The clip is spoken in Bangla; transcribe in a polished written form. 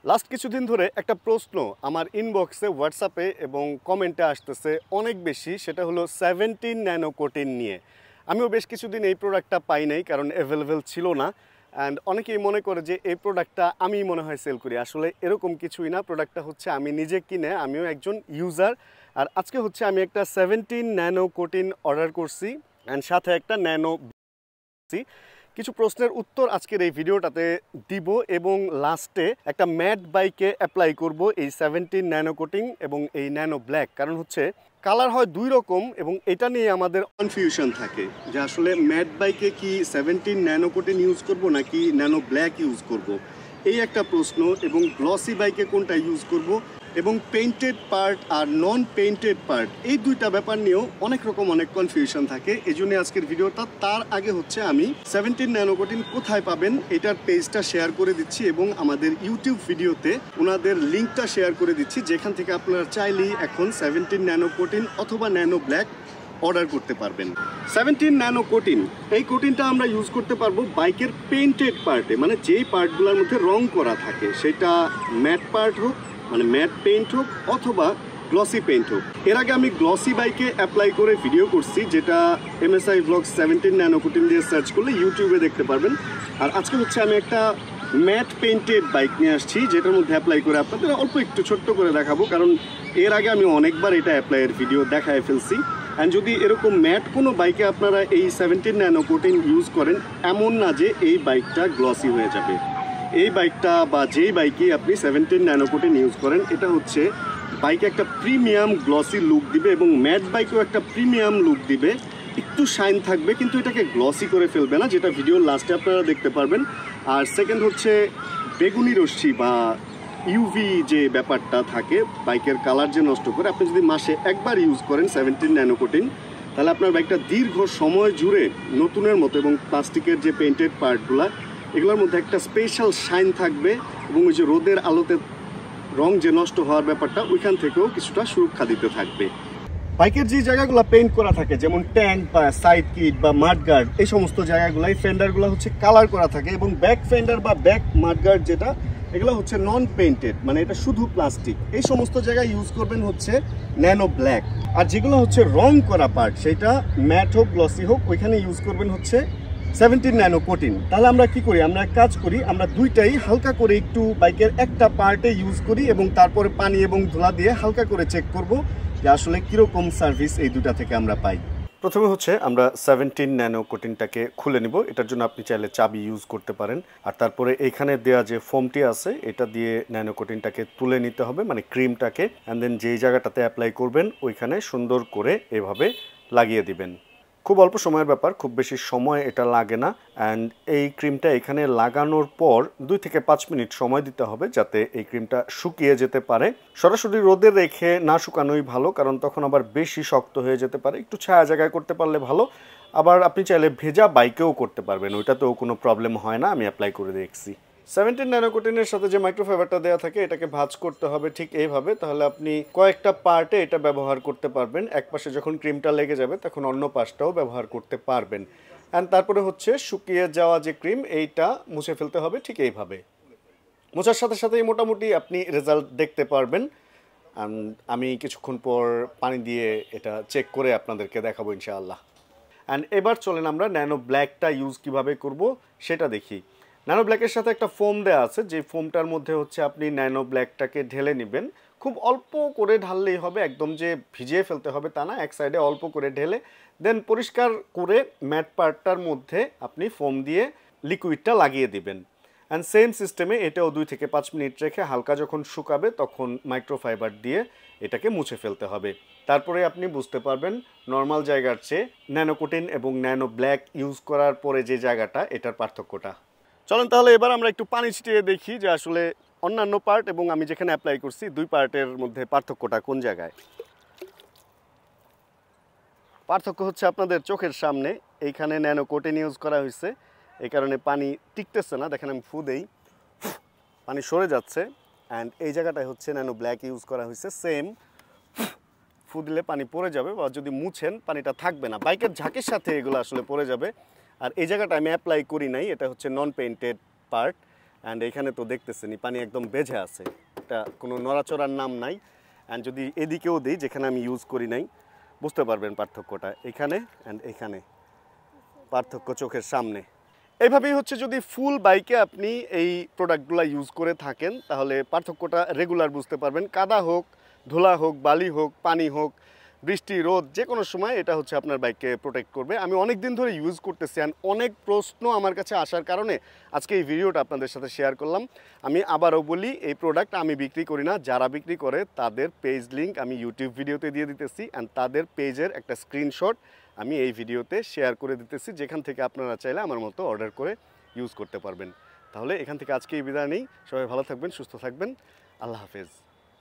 লাস্ট কিছুদিন ধরে একটা প্রশ্ন আমার ইনবক্সে হোয়াটসঅ্যাপে এবং কমেন্টে আসতেছে অনেক বেশি, সেটা হলো 17 ন্যানো কোটিন নিয়ে। আমিও বেশ কিছুদিন এই প্রোডাক্টটা পাই নাই, কারণ অ্যাভেলেবেল ছিল না। অ্যান্ড অনেকেই মনে করে যে এই প্রোডাক্টটা আমি মনে হয় সেল করি। আসলে এরকম কিছুই না, প্রোডাক্টটা হচ্ছে আমি নিজে কিনে, আমিও একজন ইউজার। আর আজকে হচ্ছে আমি একটা 17 ন্যানো কোটিন অর্ডার করছি অ্যান্ড সাথে একটা ন্যানো কিছু প্রশ্নের উত্তর আজকের এই ভিডিওটাতে দিব এবং লাস্টে একটা ম্যাট বাইকে অ্যাপ্লাই করব এই 17 ন্যানো কোটিং এবং এই ন্যানো ব্ল্যাক। কারণ হচ্ছে কালার হয় দুই রকম এবং এটা নিয়ে আমাদের কনফিউশন থাকে যে আসলে ম্যাট বাইকে কি 17 ন্যানো কোটিং ইউজ করব নাকি ন্যানো ব্ল্যাক ইউজ করব, এই একটা প্রশ্ন। এবং গ্লসি বাইকে কোনটা ইউজ করব এবং পেইন্টেড পার্ট আর নন পেইন্টেড পার্ট, এই দুইটা ব্যাপার নিয়েও অনেক কনফিউশন থাকে। এই জন্য আজকের ভিডিওটা। তার আগে হচ্ছে আমি 17 ন্যানো কোটিন কোথায় পাবেন এটার পেজটা শেয়ার করে দিচ্ছি এবং আমাদের ইউটিউব ভিডিওতে ওনাদের লিঙ্কটা শেয়ার করে দিচ্ছি, যেখান থেকে আপনারা চাইলেই এখন 17 ন্যানো কোটিন অথবা ন্যানো ব্ল্যাক অর্ডার করতে পারবেন। 17 ন্যানো কোটিন, এই কোটিনটা আমরা ইউজ করতে পারবো বাইকের পেইন্টেড পার্টে, মানে যেই পার্টগুলোর মধ্যে রং করা থাকে, সেটা ম্যাট পার্ট হোক, মানে ম্যাট পেইন্ট হোক অথবা গ্লসি পেইন্ট হোক। এর আগে আমি গ্লসি বাইকে অ্যাপ্লাই করে ভিডিও করছি, যেটা MSI Vlogs 17 ন্যানো কোটিন দিয়ে সার্চ করলে ইউটিউবে দেখতে পারবেন। আর আজকে হচ্ছে আমি একটা ম্যাট পেইন্টেড বাইক নিয়ে আসছি, যেটার মধ্যে অ্যাপ্লাই করে আপনাদের অল্প একটু ছোট্ট করে দেখাবো, কারণ এর আগে আমি অনেকবার এটা অ্যাপ্লাইয়ের ভিডিও দেখায় ফেলছি। অ্যান্ড যদি এরকম ম্যাট কোনো বাইকে আপনারা এই 17 ন্যানো কোটিন ইউজ করেন, এমন না যে এই বাইকটা গ্লসি হয়ে যাবে। এই বাইকটা বা যেই বাইকে আপনি 17 ন্যানো কোটিন ইউজ করেন, এটা হচ্ছে বাইকে একটা প্রিমিয়াম গ্লসি লুক দিবে এবং ম্যাট বাইকেও একটা প্রিমিয়াম লুক দিবে। একটু শাইন থাকবে কিন্তু এটাকে গ্লসি করে ফেলবে না, যেটা ভিডিওর লাস্টে আপনারা দেখতে পারবেন। আর সেকেন্ড হচ্ছে বেগুনি রশ্মি বা ইউভি যে ব্যাপারটা থাকে, বাইকের কালার যে নষ্ট করে, আপনি যদি মাসে একবার ইউজ করেন 17 ন্যানো কোটিন, তাহলে আপনার বাইকটা দীর্ঘ সময় জুড়ে নতুনের মতো, এবং প্লাস্টিকের যে পেইন্টেড পার্টগুলো এগুলোর মধ্যে একটা স্পেশাল শাইন থাকবে এবং ওই যে রোদের আলোতে রং যে নষ্ট হওয়ার ব্যাপারটা, ওইখান থেকেও কিছুটা সুরক্ষা দিতে থাকবে। বাইকের যে জায়গাগুলো পেইন্ট করা থাকে, যেমন ট্যাঙ্ক বা সাইড কিট বা মাডগার্ড, এই সমস্ত জায়গাগুলাই ফেন্ডারগুলো হচ্ছে কালার করা থাকে, এবং ব্যাক ফেন্ডার বা ব্যাক মাডগার্ড যেটা, এগুলো হচ্ছে নন পেইন্টেড, মানে এটা শুধু প্লাস্টিক। এই সমস্ত জায়গায় ইউজ করবেন হচ্ছে ন্যানো ব্ল্যাক। আর যেগুলো হচ্ছে রং করা পার্ট, সেটা ম্যাট হোক গ্লসি হোক, ওইখানে ইউজ করবেন হচ্ছে 17 ন্যানো কোটিন। তাহলে আমরা কি করি, আমরা এক কাজ করি, আমরা দুইটাই হালকা করে একটু বাইকের একটা পার্টে ইউজ করি এবং তারপরে পানি এবং ধুলা দিয়ে হালকা করে চেক করব যে আসলে কীরকম সার্ভিস এই দুটা থেকে আমরা পাই। প্রথমে হচ্ছে আমরা 17 ন্যানো কোটিনটাকে খুলে নিব। এটার জন্য আপনি চাইলে চাবি ইউজ করতে পারেন। আর তারপরে এইখানে দেওয়া যে ফোমটি আছে, এটা দিয়ে ন্যানো কোটিনটাকে তুলে নিতে হবে, মানে ক্রিমটাকে। অ্যান্ড দেন যেই জায়গাটাতে অ্যাপ্লাই করবেন ওইখানে সুন্দর করে এভাবে লাগিয়ে দিবেন। খুব অল্প সময়ের ব্যাপার, খুব বেশি সময় এটা লাগে না। অ্যান্ড এই ক্রিমটা এখানে লাগানোর পর 2 থেকে 5 মিনিট সময় দিতে হবে, যাতে এই ক্রিমটা শুকিয়ে যেতে পারে। সরাসরি রোদে রেখে না শুকানোই ভালো, কারণ তখন আবার বেশি শক্ত হয়ে যেতে পারে। একটু ছায়া জায়গায় করতে পারলে ভালো। আবার আপনি চাইলে ভেজা বাইকেও করতে পারবেন, ওইটাতেও কোনো প্রবলেম হয় না, আমি অ্যাপ্লাই করে দেখছি। 17 ন্যানো কোটিনের সাথে যে মাইক্রোফাইবারটা দেওয়া থাকে, এটাকে ভাঁজ করতে হবে ঠিক এইভাবে, তাহলে আপনি কয়েকটা পার্টে এটা ব্যবহার করতে পারবেন। এক পাশে যখন ক্রিমটা লেগে যাবে তখন অন্য পাশটাও ব্যবহার করতে পারবেন। অ্যান্ড তারপরে হচ্ছে শুকিয়ে যাওয়া যে ক্রিম, এইটা মুছে ফেলতে হবে ঠিক এইভাবে। মোছার সাথে সাথেই মোটামুটি আপনি রেজাল্ট দেখতে পারবেন। আমি কিছুক্ষণ পর পানি দিয়ে এটা চেক করে আপনাদেরকে দেখাবো ইনশাআল্লাহ। অ্যান্ড এবার চলেন আমরা ন্যানো ব্ল্যাকটা ইউজ কিভাবে করব সেটা দেখি। ন্যানো ব্ল্যাকের সাথে একটা ফোম দেওয়া আছে, যে ফোমটার মধ্যে হচ্ছে আপনি ন্যানো ব্ল্যাকটাকে ঢেলে নেবেন। খুব অল্প করে ঢাললেই হবে, একদম যে ভিজিয়ে ফেলতে হবে তা না, এক সাইডে অল্প করে ঢেলে দেন পরিষ্কার করে ম্যাট পার্টটার মধ্যে আপনি ফোম দিয়ে লিকুইডটা লাগিয়ে দিবেন। অ্যান্ড সেম সিস্টেমে এটাও 2 থেকে 5 মিনিট রেখে হালকা যখন শুকাবে তখন মাইক্রোফাইবার দিয়ে এটাকে মুছে ফেলতে হবে। তারপরে আপনি বুঝতে পারবেন নর্মাল জায়গার চেয়ে ন্যানো কোটিন এবং ন্যানো ব্ল্যাক ইউজ করার পরে যে জায়গাটা, এটার পার্থক্যটা। চলেন তাহলে এবার আমরা একটু পানি ছিটিয়ে দেখি যে আসলে অন্যান্য পার্ট এবং আমি যেখানে অ্যাপ্লাই করছি, দুই পার্টের মধ্যে পার্থক্যটা কোন জায়গায়। পার্থক্য হচ্ছে আপনাদের চোখের সামনে। এইখানে ন্যানো কোটিন ইউজ করা হয়েছে, এই কারণে পানি টিকতেছে না। দেখেন আমি ফু দেই, পানি সরে যাচ্ছে। অ্যান্ড এই জায়গাটায় হচ্ছে ন্যানো ব্ল্যাক ইউজ করা হয়েছে, সেম ফু দিলে পানি পড়ে যাবে, বা যদি মুছেন পানিটা থাকবে না, বাইকের ঝাঁকের সাথে এগুলো আসলে পড়ে যাবে। আর এই জায়গাটা আমি অ্যাপ্লাই করি নাই, এটা হচ্ছে নন পেইন্টেড পার্ট। অ্যান্ড এখানে তো দেখতেছেনই পানি একদম বেজে আছে, এটা কোনো নড়াচড়ার নাম নাই। অ্যান্ড যদি এদিকেও দিই যেখানে আমি ইউজ করি নাই, বুঝতে পারবেন পার্থক্যটা এখানে অ্যান্ড এখানে, পার্থক্য চোখের সামনে। এইভাবেই হচ্ছে যদি ফুল বাইকে আপনি এই প্রোডাক্টগুলো ইউজ করে থাকেন তাহলে পার্থক্যটা রেগুলার বুঝতে পারবেন। কাদা হোক, ধুলা হোক, বালি হোক, পানি হোক, বৃষ্টি রোদ, যে কোনো সময় এটা হচ্ছে আপনার বাইককে প্রোটেক্ট করবে। আমি অনেক দিন ধরে ইউজ করতেছি অ্যান্ড অনেক প্রশ্ন আমার কাছে আসার কারণে আজকে এই ভিডিওটা আপনাদের সাথে শেয়ার করলাম। আমি আবারও বলি, এই প্রোডাক্ট আমি বিক্রি করি না, যারা বিক্রি করে তাদের পেজ লিঙ্ক আমি ইউটিউব ভিডিওতে দিয়ে দিতেছি অ্যান্ড তাদের পেজের একটা স্ক্রিনশট আমি এই ভিডিওতে শেয়ার করে দিতেছি, যেখান থেকে আপনারা চাইলে আমার মতো অর্ডার করে ইউজ করতে পারবেন। তাহলে এখান থেকে আজকে এই বিদায় নেই, সবাই ভালো থাকবেন, সুস্থ থাকবেন, আল্লাহ হাফেজ।